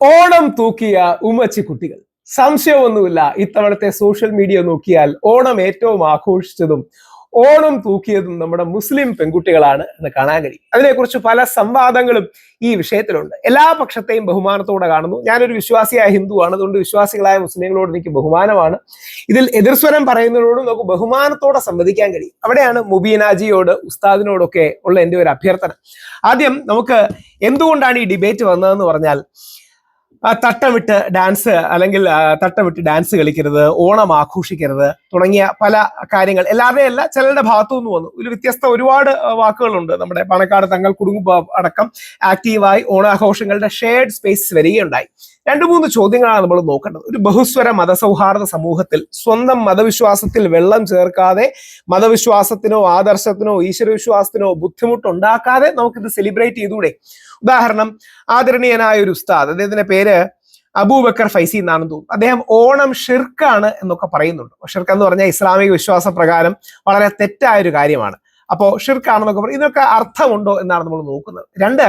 ഓണം തൂക്കിയ ഉമ്മച്ചി കുട്ടികൾ. സംശയമൊന്നുമില്ല, ഇത്തവണത്തെ സോഷ്യൽ മീഡിയ നോക്കിയാൽ ഓണം ഏറ്റവും ആഘോഷിച്ചതും ഓണം തൂക്കിയതും നമ്മുടെ മുസ്ലിം പെൺകുട്ടികളാണ് എന്ന് കാണാൻ കഴിയും. അതിനെക്കുറിച്ച് പല സംവാദങ്ങളും ഈ വിഷയത്തിലുണ്ട്. എല്ലാ പക്ഷത്തെയും ബഹുമാനത്തോടെ കാണുന്നു. ഞാനൊരു വിശ്വാസിയായ ഹിന്ദുവാണ്, അതുകൊണ്ട് വിശ്വാസികളായ മുസ്ലിങ്ങളോട് എനിക്ക് ബഹുമാനമാണ്. ഇതിൽ എതിർസ്വരം പറയുന്നതിനോടും നമുക്ക് ബഹുമാനത്തോടെ സംവദിക്കാൻ കഴിയും. അവിടെയാണ് മുബീനാജിയോട് ഉസ്താദിനോടൊക്കെ ഉള്ള എൻ്റെ ഒരു അഭ്യർത്ഥന. ആദ്യം നമുക്ക് എന്തുകൊണ്ടാണ് ഈ ഡിബേറ്റ് വന്നതെന്ന് പറഞ്ഞാൽ, തട്ടമിട്ട് ഡാൻസ് അല്ലെങ്കിൽ തട്ടമിട്ട് ഡാൻസ് കളിക്കരുത്, ഓണം ആഘോഷിക്കരുത് തുടങ്ങിയ പല കാര്യങ്ങൾ എല്ലാവരുടെയും അല്ല, ചിലരുടെ ഭാഗത്തു നിന്ന് വന്നു. ഇതിൽ വ്യത്യസ്ത ഒരുപാട് വാക്കുകളുണ്ട്. നമ്മുടെ പാണക്കാട് തങ്ങൾ കുടുംബ അടക്കം ആക്റ്റീവായി ഓണാഘോഷങ്ങളുടെ ഷെയർഡ് സ്പേസ് വരികയുണ്ടായി. 2-3 ചോദ്യങ്ങളാണ് നമ്മൾ നോക്കേണ്ടത്. ഒരു ബഹുസ്വര മതസൗഹാർദ്ദ സമൂഹത്തിൽ സ്വന്തം മതവിശ്വാസത്തിൽ വെള്ളം ചേർക്കാതെ, മതവിശ്വാസത്തിനോ ആദർശത്തിനോ ഈശ്വരവിശ്വാസത്തിനോ ബുദ്ധിമുട്ടുണ്ടാക്കാതെ നമുക്കിത് സെലിബ്രേറ്റ് ചെയ്തുകൂടെ? ഉദാഹരണം, ആദരണീയനായ ഒരു ഉസ്താദ്, അദ്ദേഹത്തിന്റെ പേര് അബൂബക്കർ ഫൈസി എന്നാണെന്ന് തോന്നുന്നു. അദ്ദേഹം ഓണം ഷിർക്കാണ് എന്നൊക്കെ പറയുന്നുണ്ട്. ഷിർക്ക് എന്ന് പറഞ്ഞാൽ ഇസ്ലാമിക വിശ്വാസ പ്രകാരം വളരെ തെറ്റായ ഒരു കാര്യമാണ്. അപ്പോൾ ഷിർക്കാണെന്നൊക്കെ പറയും. ഇതിനൊക്കെ അർത്ഥമുണ്ടോ എന്നാണ് നമ്മൾ നോക്കുന്നത്. 2,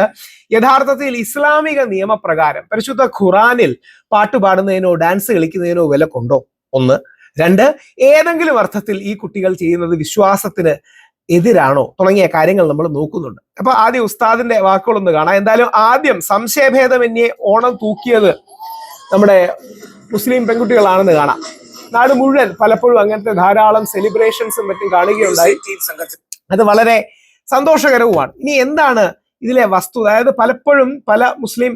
യഥാർത്ഥത്തിൽ ഇസ്ലാമിക നിയമപ്രകാരം പരിശുദ്ധ ഖുറാനിൽ പാട്ട് പാടുന്നതിനോ ഡാൻസ് കളിക്കുന്നതിനോ വിലക്കുണ്ടോ? 1. 2, ഏതെങ്കിലും അർത്ഥത്തിൽ ഈ കുട്ടികൾ ചെയ്യുന്നത് വിശ്വാസത്തിന് എതിരാണോ തുടങ്ങിയ കാര്യങ്ങൾ നമ്മൾ നോക്കുന്നുണ്ട്. അപ്പൊ ആദ്യം ഉസ്താദിന്റെ വാക്കുകളൊന്ന് കാണാം. എന്തായാലും ആദ്യം സംശയഭേദമന്യേ ഓണം തൂക്കിയത് നമ്മുടെ മുസ്ലിം പെൺകുട്ടികളാണെന്ന് കാണാം. നാട് മുഴുവൻ പലപ്പോഴും അങ്ങനത്തെ ധാരാളം സെലിബ്രേഷൻസും മറ്റും കാണുകയുണ്ടായി. അത് വളരെ സന്തോഷകരവുമാണ്. ഇനി എന്താണ് ഇതിലെ വസ്തുത? അതായത് പലപ്പോഴും പല മുസ്ലിം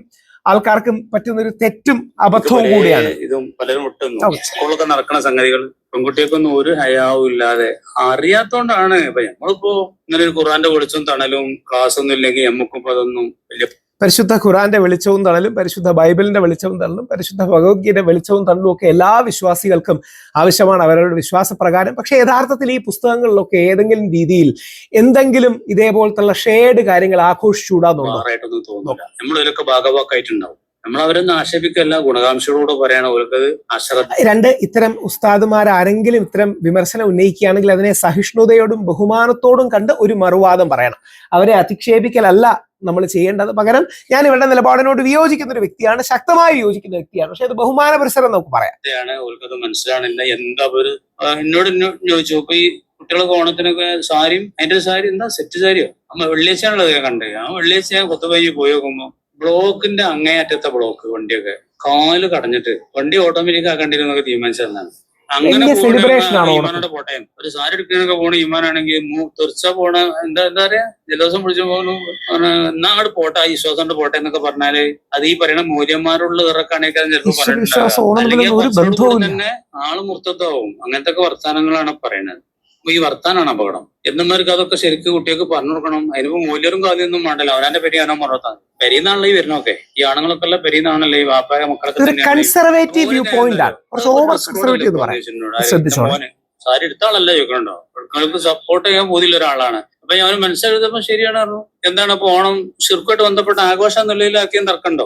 ആൾക്കാർക്കും പറ്റുന്ന ഒരു തെറ്റും അബദ്ധവും കൂടിയാണ്. ഇതും പലരും ഒട്ടുന്നു സ്കൂളൊക്കെ നടക്കുന്ന സംഗതികൾ പെൺകുട്ടികൾക്കൊന്നും ഒരു ഹയാവും ഇല്ലാതെ അറിയാത്തോണ്ടാണ്. ഇപ്പൊ നമ്മളിപ്പോ ഇങ്ങനെ ഒരു ഖുറാന്റെ വെളിച്ചവും തണലും ക്ലാസ് ഒന്നും ഇല്ലെങ്കിൽ നമുക്കിപ്പോ അതൊന്നും വലിയ പരിശുദ്ധ ഖുറാന്റെ വെളിച്ചവും തണലും, പരിശുദ്ധ ബൈബിളിന്റെ വെളിച്ചവും തണലും, പരിശുദ്ധ ഭഗവത്ഗീതയുടെ വെളിച്ചവും തണലും ഒക്കെ എല്ലാ വിശ്വാസികൾക്കും ആവശ്യമാണ് അവരുടെ വിശ്വാസപ്രകാരം. പക്ഷെ യഥാർത്ഥത്തിൽ ഈ പുസ്തകങ്ങളിലൊക്കെ ഏതെങ്കിലും രീതിയിൽ എന്തെങ്കിലും ഇതേപോലത്തുള്ള ഷെയർഡ് കാര്യങ്ങൾ ആഘോഷിച്ചുകൂടാന്നുള്ളതായിട്ടൊന്നും തോന്നില്ല. നമ്മളൊക്കെ ഭാഗവാക്കായിട്ടുണ്ടാവും. നമ്മൾ അവരൊന്നും ആക്ഷേപിക്കല്ല, ഗുണകാംക്ഷകളോട് പറയണം. അവർക്കത് അശ്രദ്ധ. 2, ഇത്തരം ഉസ്താദുമാർ ആരെങ്കിലും ഇത്തരം വിമർശനം ഉന്നയിക്കുകയാണെങ്കിൽ അതിനെ സഹിഷ്ണുതയോടും ബഹുമാനത്തോടും കണ്ട് ഒരു മറുവാദം പറയണം. അവരെ അധിക്ഷേപിക്കലല്ല നമ്മൾ ചെയ്യേണ്ടത്. പകരം ഞാൻ ഇവരുടെ നിലപാടിനോട് വിയോജിക്കുന്ന ഒരു വ്യക്തിയാണ്, ശക്തമായി വിയോജിക്കുന്ന വ്യക്തിയാണ്. പക്ഷെ അത് ബഹുമാന പരിസരം നമുക്ക് പറയാം. അവർക്കത് മനസ്സിലാണില്ല. എന്താ ഒരു എന്നോട് ചോദിച്ചു, ഇപ്പൊ ഈ കുട്ടികളൊക്കെ ഓണത്തിനൊക്കെ സാരിയും അതിന്റെ സാരി എന്താ സെറ്റ് സാരിയോ വെള്ളിയാഴ്ചയാണുള്ളത് കണ്ടത്. ആ വെള്ളിയാഴ്ച ഞാൻ കൊത്തുപഞ്ഞ് പോയി നോക്കുമ്പോ ബ്ലോക്കിന്റെ അങ്ങേയറ്റത്തെ ബ്ലോക്ക്, വണ്ടിയൊക്കെ കാല് കടഞ്ഞിട്ട് വണ്ടി ഓട്ടോമാറ്റിക് ആക്കേണ്ടിരുന്നൊക്കെ തീരുമാനിച്ചതാണ്. അങ്ങനെ ഈമാനോടെ പോട്ടെ. ഒരു സാരി എടുക്കാനൊക്കെ പോണ ഈമാനാണെങ്കിൽ തെറിച്ച പോണ എന്താ പറയാ, ജലദോഷം പിടിച്ചു പോകണു എന്നാ അങ്ങോട്ട് പോട്ടെ, ആ വിശ്വാസം കൊണ്ട് പോട്ടെ എന്നൊക്കെ പറഞ്ഞാല് അത് ഈ പറയുന്ന മൂല്യന്മാരുള്ള ഇറക്കാണേക്കാൾ ചിലപ്പോൾ പറഞ്ഞിട്ടുണ്ടാകും. അല്ലെങ്കിൽ തന്നെ ആള് മുർത്തത്വമാവും. അങ്ങനത്തെ ഒക്കെ വർത്താനങ്ങളാണ് പറയുന്നത്. ഈ വർത്താനാണ് അപകടം. എന്നമാർക്ക് അതൊക്കെ ശരിക്കും കുട്ടികൾക്ക് പറഞ്ഞു കൊടുക്കണം. അതിനിപ്പോ മൂല്യരും കാലൊന്നും വേണ്ടല്ലോ, അവനാന്റെ പെരിയാനോ മറത്താൻ പെരിയുന്നാണല്ലോ ഈ വരുന്നൊക്കെ. ഈ ആണുങ്ങളൊക്കെ ഉള്ള പെരിയുന്നാണല്ലോ ഈ വാപ്പായ മക്കളൊക്കെ മോനെ സാരി എടുത്താളല്ല ചോദിക്കണുണ്ടോ, എടുക്കണക്ക് സപ്പോർട്ട് ചെയ്യാൻ പോതില്ല ഒരാളാണ്. അപ്പൊ ഞാൻ മനസ്സിലെഴുതപ്പോ ശരിയാണ് പറഞ്ഞു. എന്താണ് ഇപ്പൊ ഓണം ഷിർക്കുമായിട്ട് ബന്ധപ്പെട്ട ആഘോഷം എന്നുള്ളതിലാക്കിയും തർക്കണ്ടോ?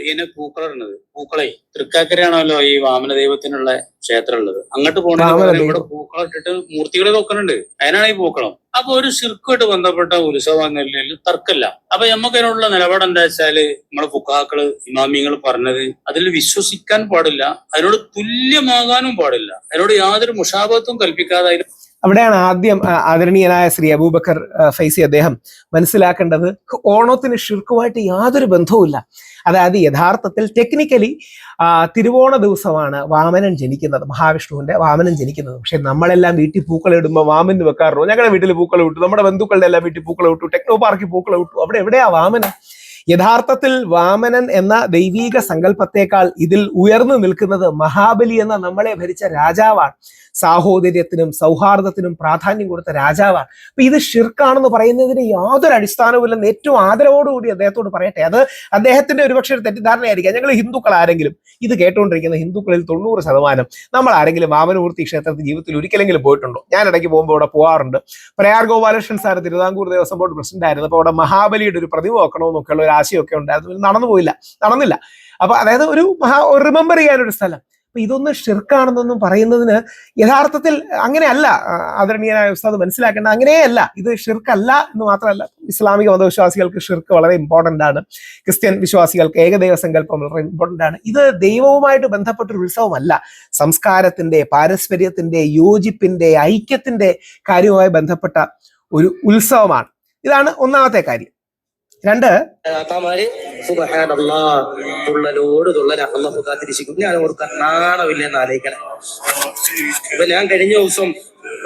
ഇതിനെ പൂക്കളുള്ളത്, പൂക്കളെ തൃക്കാക്കരയാണല്ലോ ഈ വാമന ദൈവത്തിനുള്ള ക്ഷേത്രം ഉള്ളത്. അങ്ങോട്ട് പോകണമെങ്കിൽ ഇവിടെ പൂക്കളം ഇട്ടിട്ട് മൂർത്തികളെ നോക്കുന്നുണ്ട്. അതിനാണ് ഈ പൂക്കളം. അപ്പൊ ഒരു ഷിർക്കുമായിട്ട് ബന്ധപ്പെട്ട ഉത്സവം എന്നതിൽ തർക്കമില്ല. അപ്പൊ നമുക്ക് അതിനുള്ള നിലപാട് എന്താ വെച്ചാല് നമ്മളെ ഫുഖാക്കള് ഇമാമിങ്ങൾ പറഞ്ഞത് അതിൽ വിശ്വസിക്കാൻ പാടില്ല, അതിനോട് തുല്യമാകാനും പാടില്ല, അതിനോട് യാതൊരു മുഷാബത്തും കൽപ്പിക്കാതെ. അവിടെയാണ് ആദ്യം ആദരണീയനായ ശ്രീ അബൂബക്കർ ഫൈസി അദ്ദേഹം മനസ്സിലാക്കേണ്ടത് ഓണത്തിന് ഷിർക്കുമായിട്ട് യാതൊരു ബന്ധവുമില്ല. അതായത് യഥാർത്ഥത്തിൽ ടെക്നിക്കലി തിരുവോണ ദിവസമാണ് വാമനൻ ജനിക്കുന്നത്, മഹാവിഷ്ണുവിന്റെ വാമനൻ ജനിക്കുന്നത്. പക്ഷെ നമ്മളെല്ലാം വീട്ടിൽ പൂക്കൾ ഇടുമ്പോൾ വാമന് വെക്കാറുള്ളൂ. ഞങ്ങളുടെ വീട്ടിൽ പൂക്കൾ വിട്ടു, നമ്മുടെ ബന്ധുക്കളുടെ എല്ലാം വീട്ടിൽ പൂക്കൾ വിട്ടു, ടെക്നോ പാർക്കിൽ പൂക്കൾ വിട്ടു. അവിടെ എവിടെയാ വാമനൻ? യഥാർത്ഥത്തിൽ വാമനൻ എന്ന ദൈവീക സങ്കല്പത്തെക്കാൾ ഇതിൽ ഉയർന്നു നിൽക്കുന്നത് മഹാബലി എന്ന നമ്മളെ ഭരിച്ച രാജാവാണ്. സാഹോദര്യത്തിനും സൗഹാർദ്ദത്തിനും പ്രാധാന്യം കൊടുത്ത രാജാവാണ്. അപ്പൊ ഇത് ഷിർക്കാണെന്ന് പറയുന്നതിന് യാതൊരു അടിസ്ഥാനവുമില്ലെന്ന് ഏറ്റവും ആദരവോടുകൂടി അദ്ദേഹത്തോട് പറയട്ടെ. അത് അദ്ദേഹത്തിന്റെ ഒരുപക്ഷെ ഒരു തെറ്റിദ്ധാരണയായിരിക്കാം. ഞങ്ങൾ ഹിന്ദുക്കൾ ആരെങ്കിലും, ഇത് കേട്ടുകൊണ്ടിരിക്കുന്ന ഹിന്ദുക്കളിൽ 90% നമ്മൾ ആരെങ്കിലും വാമനമൂർത്തി ക്ഷേത്രത്തിൽ ജീവിതത്തിൽ ഒരിക്കലെങ്കിലും പോയിട്ടുണ്ടോ? ഞാൻ ഇടയ്ക്ക് പോകുമ്പോൾ അവിടെ പോകാറുണ്ട്. Prayar Gopalakrishnan sir Thiruvithamkoor Devaswom board president ആയിരുന്നു. അപ്പൊ അവിടെ മഹാബലിയുടെ ഒരു പ്രതിമ വെക്കണമെന്നൊക്കെയുള്ള ഒരു ആശയമൊക്കെ ഉണ്ടായിരുന്നു. നടന്നില്ല. അപ്പൊ അതായത് ഒരു റിമെമ്പർ ചെയ്യാനൊരു സ്ഥലം. അപ്പൊ ഇതൊന്നും ഷിർക്കാണെന്നൊന്നും പറയുന്നതിന് യഥാർത്ഥത്തിൽ അങ്ങനെയല്ല. ആദരണീയനായ ഉസ്താദ് മനസ്സിലാക്കേണ്ട അങ്ങനെയല്ല. ഇത് ഷിർക്കല്ല എന്ന് മാത്രമല്ല, ഇസ്ലാമിക മതവിശ്വാസികൾക്ക് ഷിർക്ക് വളരെ ഇമ്പോർട്ടന്റ് ആണ്. ക്രിസ്ത്യൻ വിശ്വാസികൾക്ക് ഏകദൈവ സങ്കല്പം വളരെ ഇമ്പോർട്ടന്റ് ആണ്. ഇത് ദൈവവുമായിട്ട് ബന്ധപ്പെട്ടൊരു ഉത്സവമല്ല. സംസ്കാരത്തിന്റെ, പാരസ്പര്യത്തിന്റെ, യോജിപ്പിന്റെ, ഐക്യത്തിന്റെ കാര്യവുമായി ബന്ധപ്പെട്ട ഒരു ഉത്സവമാണ്. ഇതാണ് ഒന്നാമത്തെ കാര്യം. രണ്ട്, തുള്ളലോട് തുള്ളല അള്ളാഹു കാത്തിരിക്കും. ഞാൻ ഓർക്കാൻ നാണമില്ലെന്ന് ആലോചിക്കണം. ഇപ്പൊ ഞാൻ കഴിഞ്ഞ ദിവസം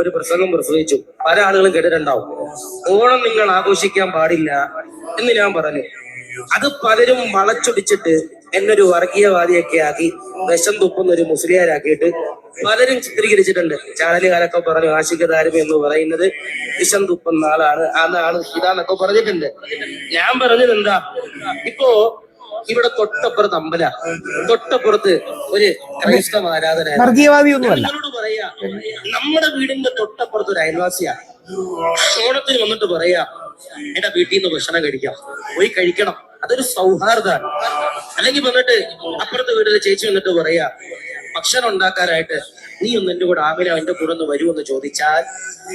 ഒരു പ്രസംഗം പ്രസംഗിച്ചു. പല ആളുകളും കേട്ടിട്ടുണ്ടാവും, ഓണം നിങ്ങൾ ആഘോഷിക്കാൻ പാടില്ല എന്ന് ഞാൻ പറഞ്ഞു. അത് പലരും വളച്ചൊടിച്ചിട്ട് എന്നൊരു വർഗീയവാദിയൊക്കെ ആക്കി, വിഷം തുപ്പുന്ന ഒരു മുസ്ലിയാരാക്കിയിട്ട് പലരും ചിത്രീകരിച്ചിട്ടുണ്ട്. ചാനലുകാരൊക്കെ പറഞ്ഞു ആശിക താരമി എന്ന് പറയുന്നത് വിഷം തുപ്പുന്ന ആളാണ്, അതാണ് ഇതാന്നൊക്കെ പറഞ്ഞിട്ടുണ്ട്. ഞാൻ പറഞ്ഞത് എന്താ, ഇപ്പോ ഇവിടെ തൊട്ടപ്പുറത്ത് അമ്പല, തൊട്ടപ്പുറത്ത് ഒരു ക്രൈസ്തവ ആരാധന, നിങ്ങളോട് പറയാ നമ്മുടെ വീടിന്റെ തൊട്ടപ്പുറത്ത് ഒരു അയൽവാസിയാ ഓണത്തിന് വന്നിട്ട് പറയാ എന്റെ വീട്ടിൽ നിന്ന് ഭക്ഷണം കഴിക്കാം, പോയി കഴിക്കണം, അതൊരു സൗഹാർദ്ദമാണ്. അല്ലെങ്കിൽ വന്നിട്ട് അപ്പുറത്തെ വീട്ടിലെ ചേച്ചി വന്നിട്ട് പറയാ ഭക്ഷണം ഉണ്ടാക്കാനായിട്ട് നീ ഒന്ന് എന്റെ കൂടെ ആമിന എന്റെ കൂടെ ഒന്ന് വരുമെന്ന് ചോദിച്ചാൽ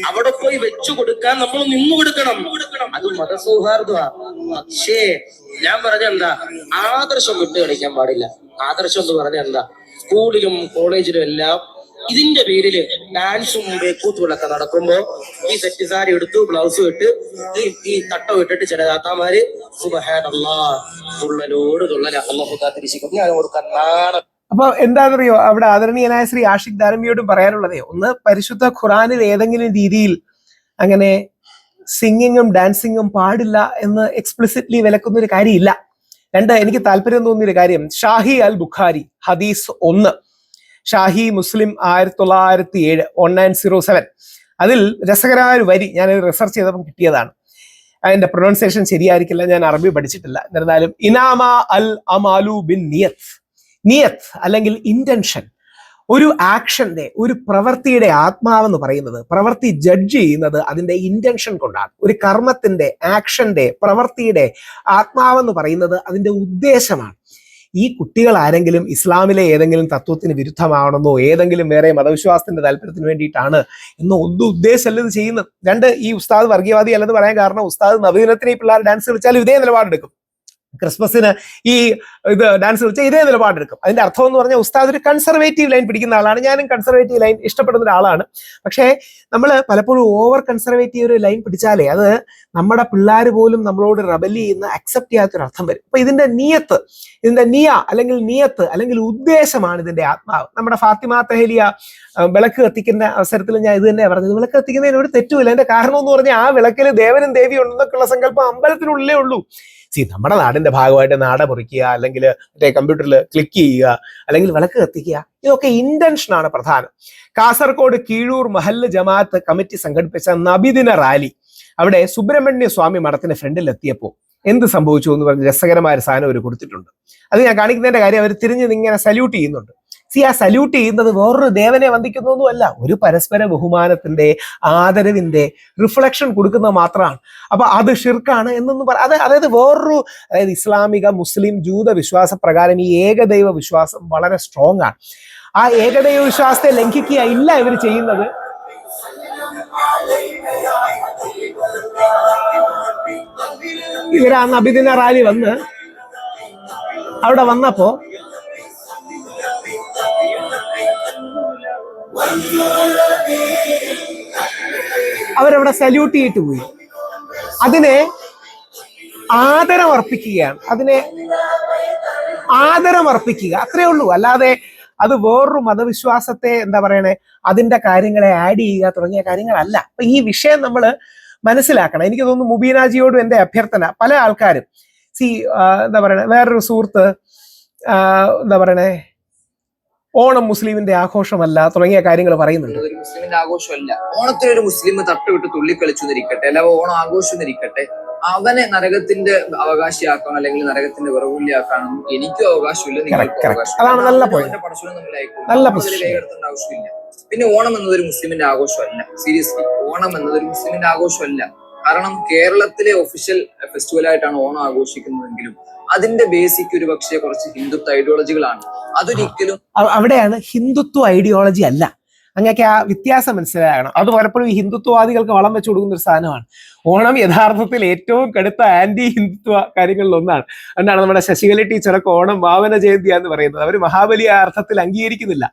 അവിടെ പോയി വെച്ചു കൊടുക്കാൻ നമ്മൾ നിന്നു കൊടുക്കണം. അത് മതസൗഹാർദ്ദമാണ്. പക്ഷേ ഞാൻ പറഞ്ഞ എന്താ, ആദർശം വിട്ട് കളിക്കാൻ പാടില്ല. ആദർശം എന്ന് പറഞ്ഞ എന്താ, സ്കൂളിലും കോളേജിലും എല്ലാം ഇതിന്റെ പേരില് ഡാൻസും ബേക്കൂത്തുകളൊക്കെ നടക്കുമ്പോ ഈ സെറ്റ് സാരി എടുത്തു, ബ്ലൗസും ഇട്ട്, ഈ തട്ടം ഇട്ടിട്ട് ചില താത്താമാര് സുബ്ഹാനല്ലാഹ് തുള്ളലോട് തുള്ളല അല്ലാഹു കാത്തിരിക്കും. ഞാൻ ഓർക്കാൻ നാണം. അപ്പൊ എന്താണെന്നറിയോ, അവിടെ ആദരണീയനായ ശ്രീ ആഷിഖ് ദാരമിയോടും പറയാനുള്ളതേ, ഒന്ന്, പരിശുദ്ധ ഖുറാനിൽ ഏതെങ്കിലും രീതിയിൽ അങ്ങനെ സിംഗിങ്ങും ഡാൻസിങ്ങും പാടില്ല എന്ന് എക്സ്പ്ലിസിറ്റ്ലി വിലക്കുന്ന ഒരു കാര്യമില്ല. രണ്ട്, എനിക്ക് താല്പര്യം തോന്നിയൊരു കാര്യം, ഷാഹി അൽ ബുഖാരി ഹദീസ് 1, ഷാഹി മുസ്ലിം 1907 1907, അതിൽ രസകരമായ ഒരു വരി ഞാൻ റിസർച്ച് ചെയ്തപ്പോൾ കിട്ടിയതാണ്. അതിന്റെ പ്രൊനൗൺസിയേഷൻ ശരിയായിരിക്കില്ല, ഞാൻ അറബി പഠിച്ചിട്ടില്ല. എന്നിരുന്നാലും ഇനാമ അൽ അമാലു ബിൻ നിയത്ത്, നിയത്ത് അല്ലെങ്കിൽ ഇന്റൻഷൻ, ഒരു ആക്ഷന്റെ, ഒരു പ്രവൃത്തിയുടെ ആത്മാവെന്ന് പറയുന്നത്, പ്രവൃത്തി ജഡ്ജ് ചെയ്യുന്നത് അതിന്റെ ഇന്റൻഷൻ കൊണ്ടാണ്. ഒരു കർമ്മത്തിന്റെ, ആക്ഷന്റെ, പ്രവൃത്തിയുടെ ആത്മാവെന്ന് പറയുന്നത് അതിന്റെ ഉദ്ദേശമാണ്. ഈ കുട്ടികൾ ആരെങ്കിലും ഇസ്ലാമിലെ ഏതെങ്കിലും തത്വത്തിന് വിരുദ്ധമാണെന്നോ ഏതെങ്കിലും വേറെ മതവിശ്വാസത്തിന്റെ താല്പര്യത്തിന് വേണ്ടിയിട്ടാണ് എന്നോ ഒന്നും ഉദ്ദേശമല്ല ഇത് ചെയ്യുന്നത്. രണ്ട്, ഈ ഉസ്താദ് വർഗീയവാദി അല്ലെന്ന് പറയാൻ കാരണം, ഉസ്താദ് നവീനത്തിന് ഈ പിള്ളേർ ഡാൻസ് കളിച്ചാലും ഇതേ നിലപാടെടുക്കും, ക്രിസ്മസിന് ഈ ഇത് ഡാൻസ് കളിച്ചാൽ ഇതേ നിലപാടെടുക്കും. അതിന്റെ അർത്ഥം എന്ന് പറഞ്ഞാൽ ഉസ്താദ് ഒരു കൺസർവേറ്റീവ് ലൈൻ പിടിക്കുന്ന ആളാണ്. ഞാനും കൺസർവേറ്റീവ് ലൈൻ ഇഷ്ടപ്പെടുന്ന ഒരാളാണ്. പക്ഷേ നമ്മൾ പലപ്പോഴും ഓവർ കൺസർവേറ്റീവ് ഒരു ലൈൻ പിടിച്ചാലേ അത് നമ്മുടെ പിള്ളേർ പോലും നമ്മളോട് റബൽ ചെയ്യുന്ന, അക്സെപ്റ്റ് ചെയ്യാത്തൊരു അർത്ഥം വരും. അപ്പൊ ഇതിന്റെ നിയത്ത്, ഇതിന്റെ അല്ലെങ്കിൽ നിയത്ത് അല്ലെങ്കിൽ ഉദ്ദേശമാണ് ഇതിന്റെ ആത്മാവ്. നമ്മുടെ ഫാത്തിമ തെഹലിയ വിളക്ക് കത്തിക്കുന്ന അവസരത്തിൽ ഞാൻ ഇത് തന്നെ പറഞ്ഞത്, വിളക്ക് കത്തിക്കുന്നതിന് ഒരു തെറ്റുമില്ല. അതിന്റെ കാരണം എന്ന് പറഞ്ഞാൽ ആ വിളക്കിൽ ദേവനും ദേവിയും ഉണ്ടെന്നൊക്കെയുള്ള സങ്കല്പം അമ്പലത്തിനുള്ളിലേ ഉള്ളൂ. നമ്മുടെ നാടിന്റെ ഭാഗമായിട്ട് നാട മുറിക്കുക, അല്ലെങ്കിൽ മറ്റേ കമ്പ്യൂട്ടറിൽ ക്ലിക്ക് ചെയ്യുക, അല്ലെങ്കിൽ വിളക്ക് കത്തിക്കുക, ഇതൊക്കെ ഇന്റൻഷനാണ് പ്രധാനം. കാസർഗോഡ് കീഴൂർ മഹല്ല് ജമാഅത്ത് കമ്മിറ്റി സംഘടിപ്പിച്ച നബിദിന റാലി അവിടെ സുബ്രഹ്മണ്യ സ്വാമി മഠത്തിന്റെ ഫ്രണ്ടിൽ എത്തിയപ്പോൾ എന്ത് സംഭവിച്ചു എന്ന് പറഞ്ഞ് രസകരമായ ഒരു സാധനം അവർ കൊടുത്തിട്ടുണ്ട്. അത് ഞാൻ കാണിക്കുന്നതിന്റെ കാര്യം, അവർ തിരിഞ്ഞ് ഇങ്ങനെ സല്യൂട്ട് ചെയ്യുന്നുണ്ട്. ആ സല്യൂട്ട് ചെയ്യുന്നത് വേറൊരു ദേവനെ വന്ദിക്കുന്നൊന്നുമല്ല, ഒരു പരസ്പര ബഹുമാനത്തിന്റെ, ആദരവിന്റെ റിഫ്ലക്ഷൻ കൊടുക്കുന്നത് മാത്രമാണ്. അപ്പൊ അത് ഷിർക്കാണ് എന്നൊന്നും അതായത് വേറൊരു, അതായത് ഇസ്ലാമിക, മുസ്ലിം, ജൂത വിശ്വാസ പ്രകാരം ഈ ഏകദൈവ വിശ്വാസം വളരെ സ്ട്രോങ് ആണ്. ആ ഏകദൈവ വിശ്വാസത്തെ ലംഘിക്കുക ഇല്ല ഇവർ ചെയ്യുന്നത്. ഇവരാ നബിദിന റാലി വന്ന് അവിടെ വന്നപ്പോ അവരവിടെ സല്യൂട്ട് ചെയ്തിട്ട് പോയി. അതിനെ ആദരമർപ്പിക്കുകയാണ്, അതിനെ ആദരമർപ്പിക്കുക, അത്രേ ഉള്ളൂ. അല്ലാതെ അത് വേറൊരു മതവിശ്വാസത്തെ എന്താ പറയണേ, അതിന്റെ കാര്യങ്ങളെ ആഡ് ചെയ്യുക തുടങ്ങിയ കാര്യങ്ങളല്ല. അപ്പൊ ഈ വിഷയം നമ്മൾ മനസ്സിലാക്കണം. എനിക്ക് തോന്നുന്നു മുബീനാജിയോടും എന്റെ അഭ്യർത്ഥന, പല ആൾക്കാരും എന്താ പറയണേ, വേറൊരു സുഹൃത്ത് എന്താ പറയണേ, ഓണം മുസ്ലിമിന്റെ ആഘോഷമല്ല തുടങ്ങിയ കാര്യങ്ങൾ പറയുന്നുണ്ട്. മുസ്ലിമിന്റെ ആഘോഷമല്ല. ഓണത്തിന് ഒരു മുസ്ലിം തട്ടുവിട്ട് തുള്ളിക്കളിച്ചു എന്നിരിക്കട്ടെ, അല്ല ഓണം ആഘോഷം എന്നിരിക്കട്ടെ, അവനെ നരകത്തിന്റെ അവകാശിയാക്കണം അല്ലെങ്കിൽ നരകത്തിന്റെ വിറവുള്ളിയാക്കാനും എനിക്കും അവകാശമില്ല, നിങ്ങൾക്കും അവകാശം. പടച്ചോനും തമ്മിലായിക്കോട്ടെ ആവശ്യമില്ല. പിന്നെ ഓണം എന്നതൊരു മുസ്ലിമിന്റെ ആഘോഷമല്ല. സീരിയസ്ലി, ഓണം എന്നതൊരു മുസ്ലിമിന്റെ ആഘോഷമല്ല. കാരണം കേരളത്തിലെ ഒഫീഷ്യൽ ഫെസ്റ്റിവൽ ആയിട്ടാണ് ഓണം ആഘോഷിക്കുന്നതെങ്കിലും അതിന്റെ ബേസിക് ഒരു പക്ഷേ കുറച്ച് ഹിന്ദുത്വ ഐഡിയോളജികളാണ്. അതൊരിക്കലും അവിടെയാണ് ഹിന്ദുത്വ ഐഡിയോളജി അല്ല. അങ്ങനെയൊക്കെ ആ വ്യത്യാസം മനസ്സിലാകണം. അത് പലപ്പോഴും ഈ ഹിന്ദുത്വവാദികൾക്ക് വളം വെച്ച് കൊടുക്കുന്ന ഒരു സാധനമാണ്. ഓണം യഥാർത്ഥത്തിൽ ഏറ്റവും കടുത്ത ആന്റി ഹിന്ദുത്വ കാര്യങ്ങളിൽ ഒന്നാണ്. എന്നാണ് നമ്മുടെ ശശികല ടീച്ചറൊക്കെ ഓണം വാമന ജയന്തിയാന്ന് പറയുന്നത്. അവർ മഹാബലി ആ അർത്ഥത്തിൽ അംഗീകരിക്കുന്നില്ല.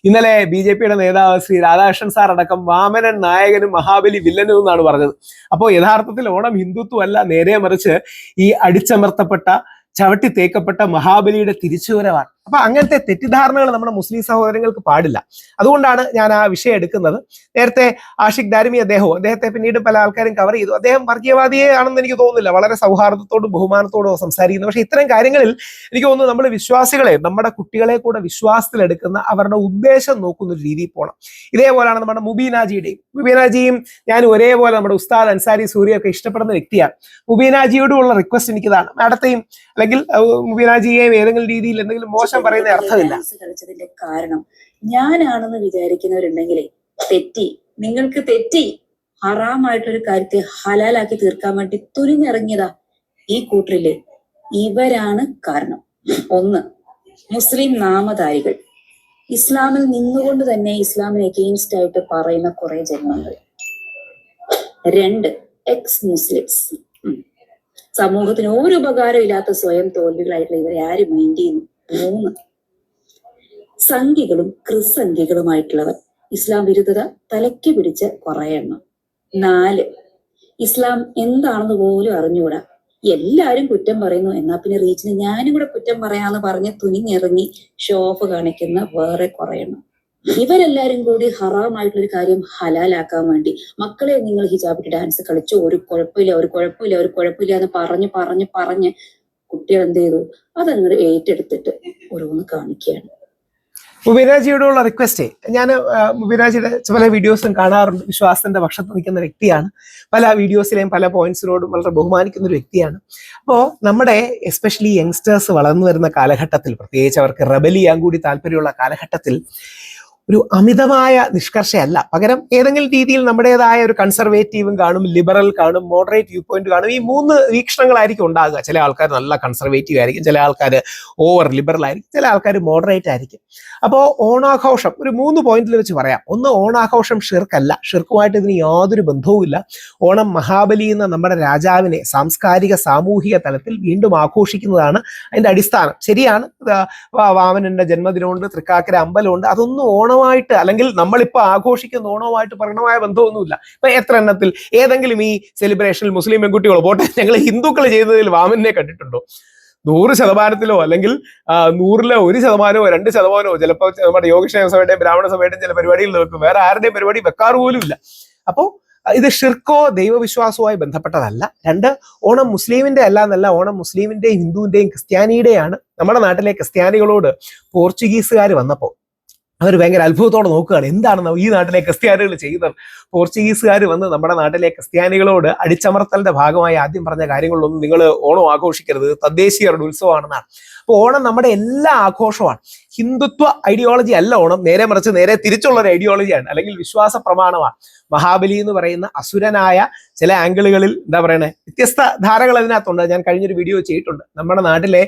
ഇന്നലെ BJPയുടെ നേതാവ് ശ്രീ രാധാകൃഷ്ണൻ സാർ അടക്കം വാമനൻ നായകനും മഹാബലി വില്ലനും എന്നാണ് പറഞ്ഞത്. അപ്പോൾ യഥാർത്ഥത്തിൽ ഓണം ഹിന്ദുത്വം അല്ല, നേരെ മറിച്ച് ഈ അടിച്ചമർത്തപ്പെട്ട ചവിട്ടി തേക്കപ്പെട്ട മഹാബലിയുടെ തിരിച്ചുവരവാണ്. അപ്പൊ അങ്ങനത്തെ തെറ്റിദ്ധാരണകൾ നമ്മുടെ മുസ്ലിം സഹോദരങ്ങൾക്ക് പാടില്ല. അതുകൊണ്ടാണ് ഞാൻ ആ വിഷയം എടുക്കുന്നത്. നേരത്തെ ആഷിഖ് ദാരിമി അദ്ദേഹത്തെ പിന്നീട് പല ആൾക്കാരും കവർ ചെയ്തു. അദ്ദേഹം വർഗീയവാദിയെ ആണെന്ന് എനിക്ക് തോന്നുന്നില്ല. വളരെ സൗഹാർദ്ദത്തോടും ബഹുമാനത്തോടും സംസാരിക്കുന്നു. പക്ഷെ ഇത്തരം കാര്യങ്ങളിൽ എനിക്ക് തോന്നുന്നു നമ്മൾ വിശ്വാസികളെ, നമ്മുടെ കുട്ടികളെ കൂടെ വിശ്വാസത്തിലെടുക്കുന്ന അവരുടെ ഉദ്ദേശം നോക്കുന്ന ഒരു രീതിയിൽ പോകണം. ഇതേപോലെയാണ് നമ്മുടെ മുബീനാജിയും ഞാനും ഒരേപോലെ നമ്മുടെ ഉസ്താദ് അൻസാരി സൂര്യയൊക്കെ ഇഷ്ടപ്പെടുന്ന വ്യക്തിയാണ്. മുബീനാജിയോടുള്ള റിക്വസ്റ്റ് എനിക്കിതാണ്. മാഡത്തെയും അല്ലെങ്കിൽ മുബീനാജിയെയും ഏതെങ്കിലും രീതിയിൽ എന്തെങ്കിലും മോശം പറയുന്ന അർത്ഥമില്ല. കളിച്ചതിന്റെ കാരണം ഞാനാണെന്ന് വിചാരിക്കുന്നവരുണ്ടെങ്കിലേ നിങ്ങൾക്ക് തെറ്റി ഹറാമായിട്ടൊരു കാര്യത്തെ ഹലാലാക്കി തീർക്കാൻ വേണ്ടി തുനിഞ്ഞിറങ്ങിയതാ ഈ കൂട്ടരില്. ഇവരാണ് കാരണം. ഒന്ന്, മുസ്ലിം നാമധാരികൾ, ഇസ്ലാമിൽ നിന്നുകൊണ്ട് തന്നെ ഇസ്ലാമിന് എഗെയിൻസ്റ്റ് ആയിട്ട് പറയുന്ന കുറെ ജന്മങ്ങൾ. രണ്ട്, എക്സ് മുസ്ലിംസ്, സമൂഹത്തിന് ഒരു ഉപകാരം ഇല്ലാത്ത സ്വയം തോൽവികളായിട്ടുള്ള ഇവരെ ആര് മൈൻഡ് ചെയ്യുന്നു. മൂന്ന്, സംഘികളും ക്രിസംഘികളുമായിട്ടുള്ളവർ, ഇസ്ലാം വിരുദ്ധത തലയ്ക്ക് പിടിച്ച കുറെ എണ്ണം. നാല്, ഇസ്ലാം എന്താണെന്ന് പോലും അറിഞ്ഞുകൂടാ, എല്ലാരും കുറ്റം പറയുന്നു, എന്നാ പിന്നെ റീച്ചിന് ഞാനും കൂടെ കുറ്റം പറയാന്ന് പറഞ്ഞ് തുനിഞ്ഞിറങ്ങി ഷോ ഓഫ് കാണിക്കുന്ന വേറെ കുറെ എണ്ണം. ഇവരെല്ലാരും കൂടി ഹറാമായിട്ടുള്ളൊരു കാര്യം ഹലാലാക്കാൻ വേണ്ടി മക്കളെ നിങ്ങൾ ഹിജാബിട്ട് ഡാൻസ് കളിച്ചു, ഒരു കുഴപ്പമില്ല എന്ന് പറഞ്ഞ് കുട്ടികൾ എന്ത് ചെയ്തു, അതങ്ങോട്ട് ഏറ്റെടുത്തിട്ട് ഓരോന്ന് കാണിക്കുകയാണ്. മുബീനാജിയോടുള്ള റിക്വസ്റ്റ്, ഞാൻ മുബീനാജിയുടെ പല വീഡിയോസും കാണാറുണ്ട്. വിശ്വാസത്തിന്റെ പക്ഷത്ത് നിൽക്കുന്ന വ്യക്തിയാണ്. പല വീഡിയോസിലെയും പല പോയിന്റ്സിനോടും വളരെ ബഹുമാനിക്കുന്ന ഒരു വ്യക്തിയാണ്. അപ്പോൾ നമ്മുടെ എസ്പെഷ്യലി യങ്സ്റ്റേഴ്സ് വളർന്നു വരുന്ന കാലഘട്ടത്തിൽ, പ്രത്യേകിച്ച് അവർക്ക് റെബൽ ചെയ്യാൻ കൂടി താല്പര്യമുള്ള കാലഘട്ടത്തിൽ ഒരു അമിതമായ നിഷ്കർഷയല്ല, പകരം ഏതെങ്കിലും രീതിയിൽ നമ്മുടേതായ ഒരു കൺസർവേറ്റീവും കാണും, ലിബറൽ കാണും, മോഡറേറ്റ് വ്യൂ പോയിന്റ് കാണും. ഈ മൂന്ന് വീക്ഷണങ്ങളായിരിക്കും ഉണ്ടാകുക. ചില ആൾക്കാർ നല്ല കൺസർവേറ്റീവ് ആയിരിക്കും, ചില ആൾക്കാർ ഓവർ ലിബറൽ ആയിരിക്കും, ചില ആൾക്കാർ മോഡറേറ്റ് ആയിരിക്കും. അപ്പോൾ ഓണാഘോഷം ഒരു 3 പോയിന്റിൽ വെച്ച് പറയാം. ഒന്ന്, ഓണാഘോഷം ഷിർക്കല്ല, ഷിർക്കുമായിട്ട് ഇതിന് യാതൊരു ബന്ധവുമില്ല. ഓണം മഹാബലി എന്ന നമ്മുടെ രാജാവിനെ സാംസ്കാരിക സാമൂഹിക തലത്തിൽ വീണ്ടും ആഘോഷിക്കുന്നതാണ് അതിന്റെ അടിസ്ഥാനം. ശരിയാണ്, വാമനന്റെ ജന്മദിനമുണ്ട്, തൃക്കാക്കര അമ്പലമുണ്ട്, അതൊന്നും ഓണമായിട്ട് അല്ലെങ്കിൽ നമ്മളിപ്പോൾ ആഘോഷിക്കുന്ന ഓണവുമായിട്ട് പരിണമായ ബന്ധമൊന്നുമില്ല. ഇപ്പൊ എത്ര എണ്ണത്തിൽ ഏതെങ്കിലും ഈ സെലിബ്രേഷനിൽ മുസ്ലിം പെൺകുട്ടികളോ പോട്ടെ, ഞങ്ങൾ ഹിന്ദുക്കൾ ചെയ്തതിൽ വാമനെ കണ്ടിട്ടുണ്ടോ? 100% അല്ലെങ്കിൽ 100-ലെ 1%, 2%, ചിലപ്പോൾ നമ്മുടെ യോഗക്ഷേമ സഭയുടെയും ബ്രാഹ്മണ സഭയുടെയും ചില പരിപാടികൾ വെക്കും, വേറെ ആരുടെയും പരിപാടി വെക്കാറ് പോലും ഇല്ല. അപ്പോൾ ഇത് ഷിർക്കോ ദൈവവിശ്വാസവുമായി ബന്ധപ്പെട്ടതല്ല. രണ്ട്, ഓണം മുസ്ലിമിന്റെ അല്ല എന്നല്ല, ഓണം മുസ്ലിമിന്റെയും ഹിന്ദുവിന്റെയും ക്രിസ്ത്യാനിയുടെയാണ്. നമ്മുടെ നാട്ടിലെ ക്രിസ്ത്യാനികളോട് പോർച്ചുഗീസുകാർ വന്നപ്പോൾ അവർ ഭയങ്കര അത്ഭുതത്തോടെ നോക്കുകയാണ്, എന്താണ് ഈ നാട്ടിലെ ക്രിസ്ത്യാനികൾ ചെയ്യുന്നത്. പോർച്ചുഗീസുകാർ വന്ന് നമ്മുടെ നാട്ടിലെ ക്രിസ്ത്യാനികളോട് അടിച്ചമർത്തലിന്റെ ഭാഗമായി ആദ്യം പറഞ്ഞ കാര്യങ്ങളിലൊന്നും നിങ്ങൾ ഓണം ആഘോഷിക്കരുത്, തദ്ദേശീയരുടെ ഉത്സവമാണെന്നാണ്. അപ്പോൾ ഓണം നമ്മുടെ എല്ലാ ആഘോഷമാണ്. ഹിന്ദുത്വ ഐഡിയോളജി അല്ല ഓണം, നേരെ മറിച്ച് നേരെ തിരിച്ചുള്ള ഒരു ഐഡിയോളജിയാണ്, അല്ലെങ്കിൽ വിശ്വാസ പ്രമാണമാണ്. മഹാബലി എന്ന് പറയുന്ന അസുരനായ ചില ആംഗിളുകളിൽ എന്താ പറയണേ, വ്യത്യസ്ത ധാരകൾ അതിനകത്തുണ്ട്. ഞാൻ കഴിഞ്ഞൊരു വീഡിയോ ചെയ്തിട്ടുണ്ട്. നമ്മുടെ നാട്ടിലെ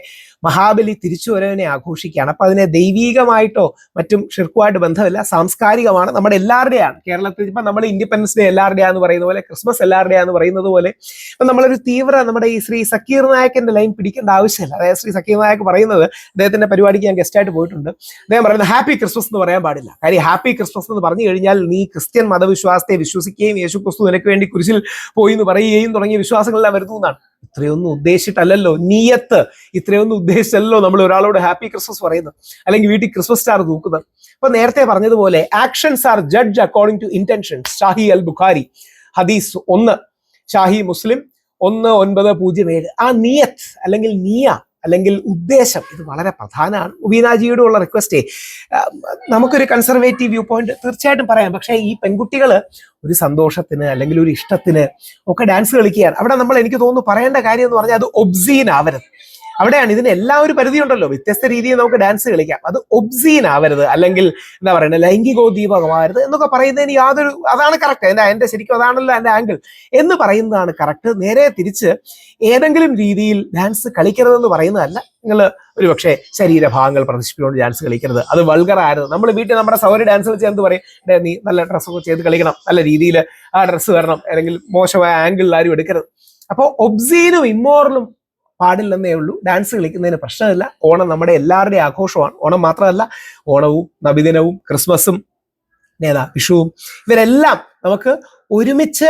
മഹാബലി തിരിച്ചുവരവിനെ ആഘോഷിക്കുകയാണ്. അപ്പൊ അതിനെ ദൈവീകമായിട്ടോ മറ്റും ഷിർക്കുമായിട്ട് ബന്ധമില്ല, സാംസ്കാരികമാണ്, നമ്മുടെ എല്ലാവരുടെയാണ്. കേരളത്തിൽ ഇപ്പൊ നമ്മൾ ഇൻഡിപെൻഡൻസ് ഡേ എല്ലാവരുടെയാന്ന് പറയുന്ന പോലെ, ക്രിസ്മസ് എല്ലാവരുടെയാന്ന് പറയുന്നത് പോലെ, ഇപ്പൊ നമ്മളൊരു നമ്മുടെ ഈ ശ്രീ സക്കീർ നായക്കിന്റെ ലൈൻ പിടിക്കേണ്ട ആവശ്യമില്ല. അതായത് ശ്രീ സക്കീർ നായക് പറയുന്നത്, അദ്ദേഹത്തിന്റെ പരിപാടിക്ക് ഞാൻ ഗസ്റ്റായിട്ട് പോയിട്ടുണ്ട്, അദ്ദേഹം പറയുന്നത് ഹാപ്പി ക്രിസ്മസ് എന്ന് പറയാൻ പാടില്ല. കാര്യം ഹാപ്പി ക്രിസ്മസ് എന്ന് പറഞ്ഞു കഴിഞ്ഞാൽ നീ ക്രിസ്ത്യൻ മതവിശ്വാസത്തെ വിശ്വസിക്കുകയും യേശു ക്രിസ്തു നിനക്ക് വേണ്ടി കുരിശിൽ പോയി എന്ന് പറയുകയും തുടങ്ങിയ വിശ്വാസങ്ങളെല്ലാം വരുന്നു എന്നാണ്. ഇത്രയൊന്നും ഉദ്ദേശിച്ചിട്ടല്ലല്ലോ, നീയത്ത് ഇത്രയൊന്നും ഉദ്ദേശിച്ചല്ലോ നമ്മൾ ഒരാളോട് ഹാപ്പി ക്രിസ്മസ് പറയുന്നത്, അല്ലെങ്കിൽ വീട്ടിൽ ക്രിസ്മസ് സ്റ്റാർ തൂക്കുന്നത്. അപ്പൊ നേരത്തെ പറഞ്ഞതുപോലെ actions are judge according to intentions. Sahih al Bukhari ഹദീസ് 1, ഷാഹി മുസ്ലിം 1907. ആ നിയത്ത് അല്ലെങ്കിൽ നിയ അല്ലെങ്കിൽ ഉദ്ദേശം, ഇത് വളരെ പ്രധാനമാണ്. മുബീനാജിയോട് ഉള്ള റിക്വസ്റ്റേ, നമുക്കൊരു കൺസർവേറ്റീവ് വ്യൂ പോയിന്റ് തീർച്ചയായിട്ടും പറയാം. പക്ഷേ ഈ പെൺകുട്ടികൾ ഒരു സന്തോഷത്തിന് അല്ലെങ്കിൽ ഒരു ഇഷ്ടത്തിന് ഒക്കെ ഡാൻസ് കളിക്കുകയാണ്. അവിടെ നമ്മൾ എനിക്ക് തോന്നുന്നു പറയേണ്ട കാര്യം എന്ന് പറഞ്ഞാൽ അത് ഒബ്സീൻ ആവരുത്. അവിടെയാണ് ഇതിന് എല്ലാം ഒരു പരിധിയുണ്ടല്ലോ. വ്യത്യസ്ത രീതിയിൽ നമുക്ക് ഡാൻസ് കളിക്കാം, അത് ഒബ്സീൻ ആവരുത്, അല്ലെങ്കിൽ എന്താ പറയുക ലൈംഗികോദ്ദീപകമാവരുത് എന്നൊക്കെ പറയുന്നതിന് യാതൊരു, അതാണ് കറക്റ്റ്, എന്റെ ശരിക്കും അതാണല്ലോ എന്റെ ആംഗിൾ എന്ന് പറയുന്നതാണ് കറക്റ്റ്. നേരെ തിരിച്ച് ഏതെങ്കിലും രീതിയിൽ ഡാൻസ് കളിക്കരുതെന്ന് പറയുന്നതല്ല. നിങ്ങൾ ഒരു പക്ഷേ ശരീരഭാഗങ്ങൾ പ്രദർശിപ്പിച്ചുകൊണ്ട് ഡാൻസ് കളിക്കരുത്, അത് വൾഗർ ആയിരുന്നു. നമ്മൾ വീട്ടിൽ നമ്മുടെ സൗകര്യ ഡാൻസ് വെച്ച് എന്ത് പറയും, നീ നല്ല ഡ്രസ്സൊക്കെ ചെയ്ത് കളിക്കണം, നല്ല രീതിയിൽ ആ ഡ്രസ്സ് വരണം, അല്ലെങ്കിൽ മോശമായ ആംഗിളിൽ ആരും എടുക്കരുത്. അപ്പോൾ ഒബ്സീനും ഇമ്മോറലും പാടില്ലെന്നേ ഉള്ളൂ. ഡാൻസ് കളിക്കുന്നതിന് പ്രശ്നമില്ല. ഓണം നമ്മുടെ എല്ലാവരുടെയും ആഘോഷമാണ്. ഓണം മാത്രമല്ല, ഓണവും നബിദിനവും ക്രിസ്മസും വിഷുവും ഇവരെല്ലാം നമുക്ക് ഒരുമിച്ച്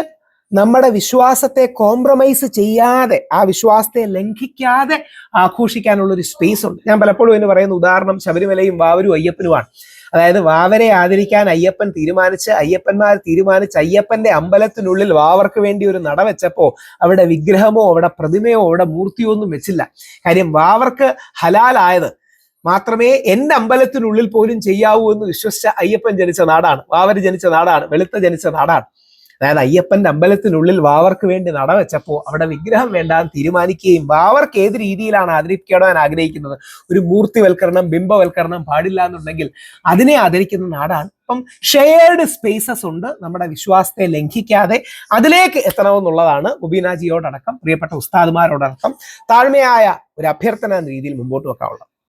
നമ്മുടെ വിശ്വാസത്തെ കോംപ്രമൈസ് ചെയ്യാതെ, ആ വിശ്വാസത്തെ ലംഘിക്കാതെ ആഘോഷിക്കാനുള്ള ഒരു സ്പേസ് ഉണ്ട്. ഞാൻ പലപ്പോഴും എന്ന് പറയുന്ന ഉദാഹരണം ശബരിമലയും വാവരും അയ്യപ്പനുമാണ്. അതായത് വാവരെ ആദരിക്കാൻ അയ്യപ്പന്മാർ തീരുമാനിച്ച് അയ്യപ്പന്റെ അമ്പലത്തിനുള്ളിൽ വാവർക്ക് വേണ്ടി ഒരു നട വെച്ചപ്പോ അവിടെ വിഗ്രഹമോ അവിടെ പ്രതിമയോ അവിടെ മൂർത്തിയോ ഒന്നും വെച്ചില്ല. കാര്യം വാവർക്ക് ഹലാലായത് മാത്രമേ എന്റെ അമ്പലത്തിനുള്ളിൽ പോലും ചെയ്യാവൂ എന്ന് വിശ്വസിച്ച അയ്യപ്പൻ ജനിച്ച നാടാണ്, വാവർ ജനിച്ച നാടാണ്, വെളുത്ത ജനിച്ച നാടാണ്. അതായത് അയ്യപ്പന്റെ അമ്പലത്തിനുള്ളിൽ വാവർക്ക് വേണ്ടി നട വെച്ചപ്പോൾ അവിടെ വിഗ്രഹം വേണ്ടാന്ന് തീരുമാനിക്കുകയും വാവർക്ക് ഏത് രീതിയിലാണ് ആദരിക്കപ്പെടാൻ ആഗ്രഹിക്കുന്നത്, ഒരു മൂർത്തിവൽക്കരണം ബിംബവൽക്കരണം പാടില്ല എന്നുണ്ടെങ്കിൽ അതിനെ ആദരിക്കുന്ന നാടാണ്. അപ്പം ഷെയർഡ് സ്പേസസ് ഉണ്ട്, നമ്മുടെ വിശ്വാസത്തെ ലംഘിക്കാതെ അതിലേക്ക് എത്തണമെന്നുള്ളതാണ് മുബീനാജിയോടടക്കം പ്രിയപ്പെട്ട ഉസ്താദുമാരോടടക്കം താഴ്മയായ ഒരു അഭ്യർത്ഥന എന്ന രീതിയിൽ മുമ്പോട്ട് വെക്കാനുള്ളത്.